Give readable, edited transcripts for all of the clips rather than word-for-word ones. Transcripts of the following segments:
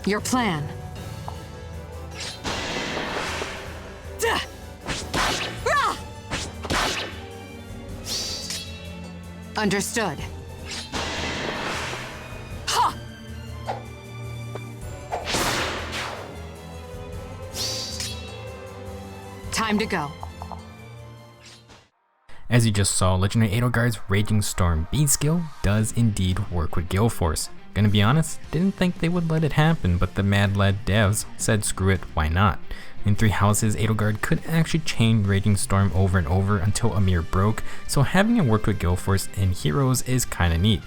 Your plan. Understood. Ha! Time to go. As you just saw, Legendary Edelgard's Raging Storm B skill does indeed work with Galeforce. Gonna be honest, didn't think they would let it happen, but the Mad Lad devs said screw it, why not? In 3 houses, Edelgard could actually chain Raging Storm over and over until Amir broke, so having it work with Galeforce in Heroes is kinda neat.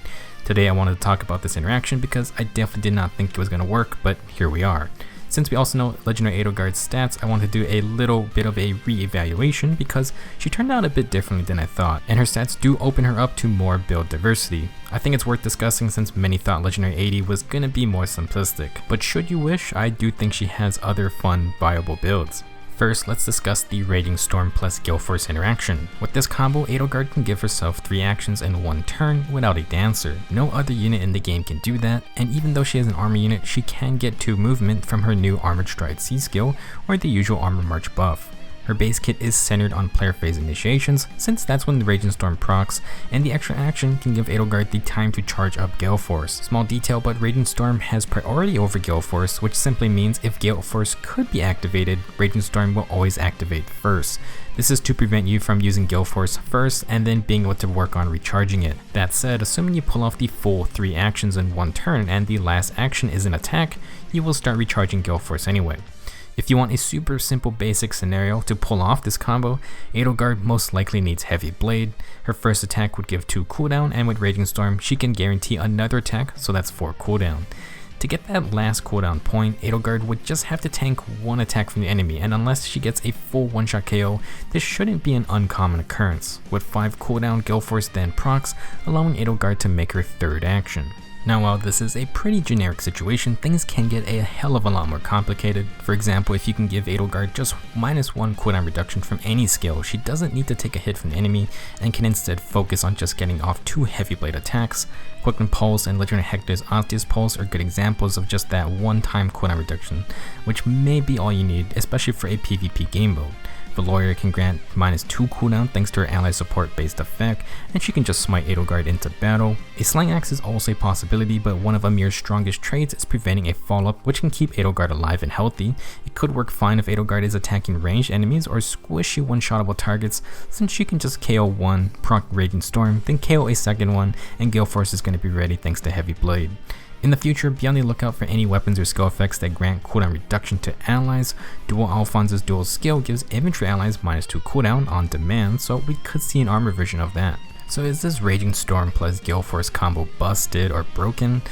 Today I wanted to talk about this interaction because I definitely did not think it was gonna work, but here we are. Since we also know Legendary Edelgard's stats, I want to do a little bit of a re-evaluation because she turned out a bit differently than I thought, and her stats do open her up to more build diversity. I think it's worth discussing since many thought Legendary 80 was gonna be more simplistic, but should you wish, I do think she has other fun, viable builds. First, let's discuss the Raging Storm plus Galeforce interaction. With this combo, Edelgard can give herself 3 actions in 1 turn without a dancer. No other unit in the game can do that, and even though she has an armor unit, she can get 2 movement from her new Armored Stride C skill or the usual Armor March buff. Her base kit is centered on player phase initiations, since that's when the Raging Storm procs, and the extra action can give Edelgard the time to charge up Galeforce. Small detail, but Raging Storm has priority over Galeforce, which simply means if Galeforce could be activated, Raging Storm will always activate first. This is to prevent you from using Galeforce first and then being able to work on recharging it. That said, assuming you pull off the full 3 actions in 1 turn and the last action is an attack, you will start recharging Galeforce anyway. If you want a super simple basic scenario to pull off this combo, Edelgard most likely needs Heavy Blade. Her first attack would give 2 cooldown, and with Raging Storm she can guarantee another attack, so that's 4 cooldown. To get that last cooldown point, Edelgard would just have to tank 1 attack from the enemy, and unless she gets a full one-shot KO, this shouldn't be an uncommon occurrence. With 5 cooldown, Galeforce then procs, allowing Edelgard to make her 3rd action. Now while this is a pretty generic situation, things can get a hell of a lot more complicated. For example, if you can give Edelgard just -1 cooldown reduction from any skill, she doesn't need to take a hit from the enemy and can instead focus on just getting off 2 Heavy Blade attacks. Quicken Pulse and Legendary Hector's Osseous Pulse are good examples of just that one-time cooldown reduction, which may be all you need, especially for a PvP game mode. Valoria can grant -2 cooldown thanks to her ally support based effect, and she can just smite Edelgard into battle. A Slang Axe is also a possibility, but one of Amir's strongest traits is preventing a follow-up, which can keep Edelgard alive and healthy. It could work fine if Edelgard is attacking ranged enemies or squishy one-shottable targets, since she can just KO 1, proc Raging Storm, then KO a second one, and Galeforce is going to be ready thanks to Heavy Blade. In the future, be on the lookout for any weapons or skill effects that grant cooldown reduction to allies. Dual Alphonse's dual skill gives infantry allies -2 cooldown on demand, so we could see an armor version of that. So is this Raging Storm plus Galeforce combo busted or broken?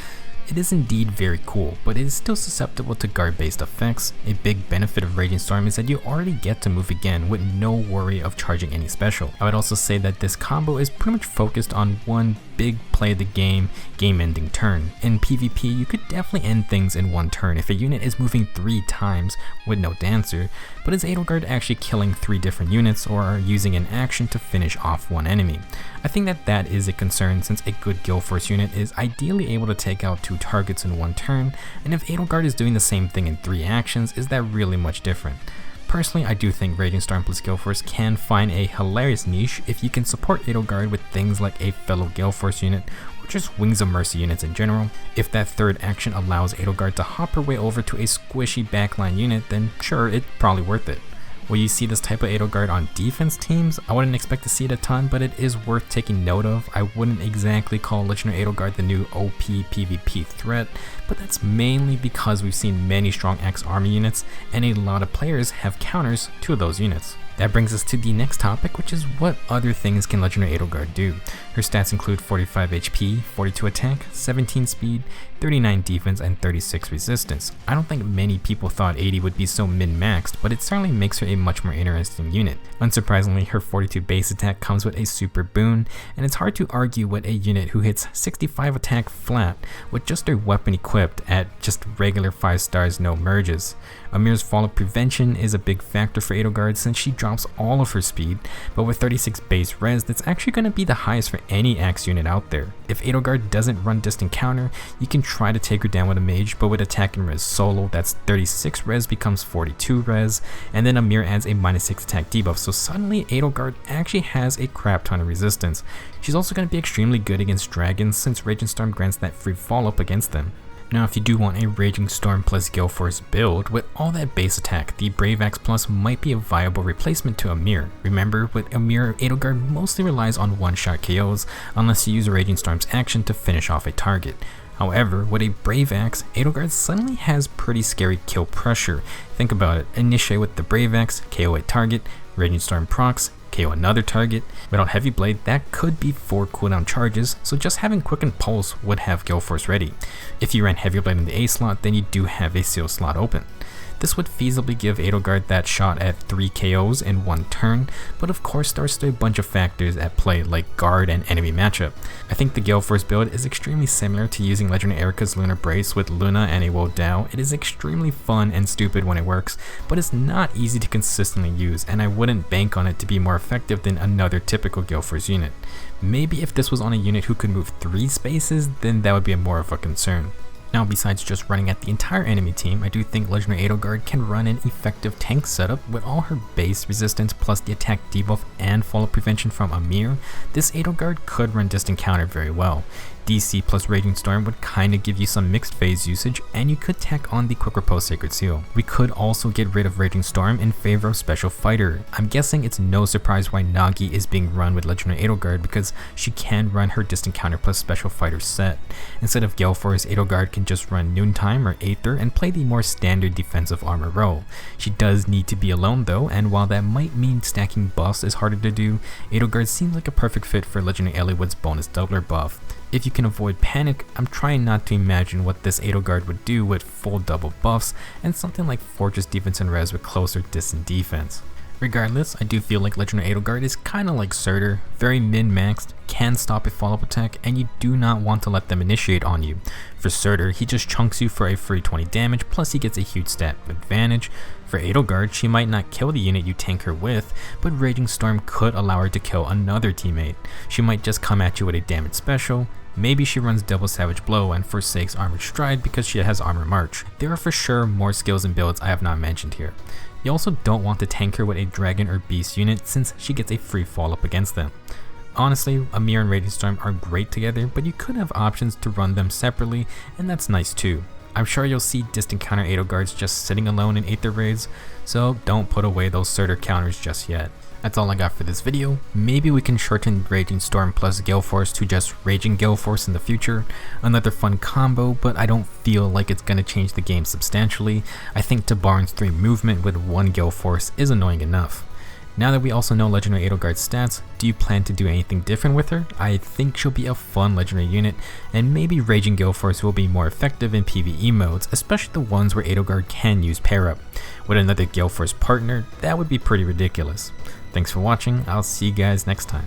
It is indeed very cool, but it is still susceptible to guard based effects. A big benefit of Raging Storm is that you already get to move again with no worry of charging any special. I would also say that this combo is pretty much focused on one big play of the game ending turn. In PvP, you could definitely end things in 1 turn if a unit is moving 3 times with no dancer, but is Edelgard actually killing 3 different units or using an action to finish off 1 enemy? I think that is a concern since a good Galeforce unit is ideally able to take out 2 targets in 1 turn, and if Edelgard is doing the same thing in 3 actions, is that really much different? Personally, I do think Raging Storm plus Galeforce can find a hilarious niche if you can support Edelgard with things like a fellow Galeforce unit or just Wings of Mercy units in general. If that 3rd action allows Edelgard to hop her way over to a squishy backline unit, then sure, it's probably worth it. Will you see this type of Edelgard on defense teams? I wouldn't expect to see it a ton, but it is worth taking note of. I wouldn't exactly call Legendary Edelgard the new OP PvP threat, but that's mainly because we've seen many strong X army units, and a lot of players have counters to those units. That brings us to the next topic, which is what other things can Legendary Edelgard do? Her stats include 45 HP, 42 attack, 17 speed, 39 defense, and 36 resistance. I don't think many people thought 80 would be so min-maxed, but it certainly makes her a much more interesting unit. Unsurprisingly, her 42 base attack comes with a super boon, and it's hard to argue with a unit who hits 65 attack flat with just their weapon equipped at just regular 5 stars no merges. Amir's fallout prevention is a big factor for Edelgard since she drops all of her speed, but with 36 base res, that's actually going to be the highest for any axe unit out there. If Edelgard doesn't run distant counter, you can try to take her down with a mage, but with attack and res solo, that's 36 res becomes 42 res, and then Amir adds a -6 attack debuff, so suddenly Edelgard actually has a crap ton of resistance. She's also going to be extremely good against dragons since Raging Storm grants that free follow-up against them. Now if you do want a Raging Storm plus Galeforce build, with all that base attack, the Brave Axe Plus might be a viable replacement to Amir. Remember, with Amir, Edelgard mostly relies on one-shot KOs unless you use Raging Storm's action to finish off a target. However, with a Brave Axe, Edelgard suddenly has pretty scary kill pressure. Think about it, initiate with the Brave Axe, KO a target, Raging Storm procs, KO another target. Without Heavy Blade, that could be 4 cooldown charges, so just having Quicken Pulse would have Galeforce ready. If you ran Heavy Blade in the A slot, then you do have a seal slot open. This would feasibly give Edelgard that shot at 3 KOs in 1 turn, but of course there are still a bunch of factors at play like guard and enemy matchup. I think the Galeforce build is extremely similar to using Legendary Erica's Lunar Brace with Luna and a Wo Dao. It is extremely fun and stupid when it works, but it's not easy to consistently use, and I wouldn't bank on it to be more effective than another typical Galeforce unit. Maybe if this was on a unit who could move 3 spaces, then that would be more of a concern. Now, besides just running at the entire enemy team, I do think Legendary Edelgard can run an effective tank setup with all her base resistance plus the attack debuff and follow prevention from Amir. This Edelgard could run distant counter very well. DC plus Raging Storm would kinda give you some mixed phase usage, and you could tack on the Quick Repose Sacred Seal. We could also get rid of Raging Storm in favor of Special Fighter. I'm guessing it's no surprise why Nagi is being run with Legendary Edelgard because she can run her distant counter plus Special Fighter set. Instead of Galeforce, Edelgard can just run Noontime or Aether and play the more standard defensive armor role. She does need to be alone though, and while that might mean stacking buffs is harder to do, Edelgard seems like a perfect fit for Legendary Eliwood's bonus doubler buff. If you can avoid panic, I'm trying not to imagine what this Edelgard would do with full double buffs and something like Fortress Defense and Res with closer distant defense. Regardless, I do feel like Legendary Edelgard is kinda like Surtur, very min-maxed, can stop a follow-up attack, and you do not want to let them initiate on you. For Surtur, he just chunks you for a free 20 damage, plus he gets a huge stat advantage. For Edelgard, she might not kill the unit you tank her with, but Raging Storm could allow her to kill another teammate. She might just come at you with a damage special. Maybe she runs Double Savage Blow and forsakes Armored Stride because she has Armor March. There are for sure more skills and builds I have not mentioned here. You also don't want to tank her with a Dragon or Beast unit since she gets a free follow-up against them. Honestly, Amir and Raging Storm are great together, but you could have options to run them separately, and that's nice too. I'm sure you'll see distant counter Edelgards just sitting alone in Aether raids, so don't put away those Surtur counters just yet. That's all I got for this video. Maybe we can shorten Raging Storm plus Galeforce to just Raging Galeforce in the future. Another fun combo, but I don't feel like it's going to change the game substantially. I think Tabarin's 3 movement with 1 Galeforce is annoying enough. Now that we also know Legendary Edelgard's stats, do you plan to do anything different with her? I think she'll be a fun legendary unit, and maybe Raging Galeforce will be more effective in PvE modes, especially the ones where Edelgard can use pair up. With another Galeforce partner, that would be pretty ridiculous. Thanks for watching, I'll see you guys next time.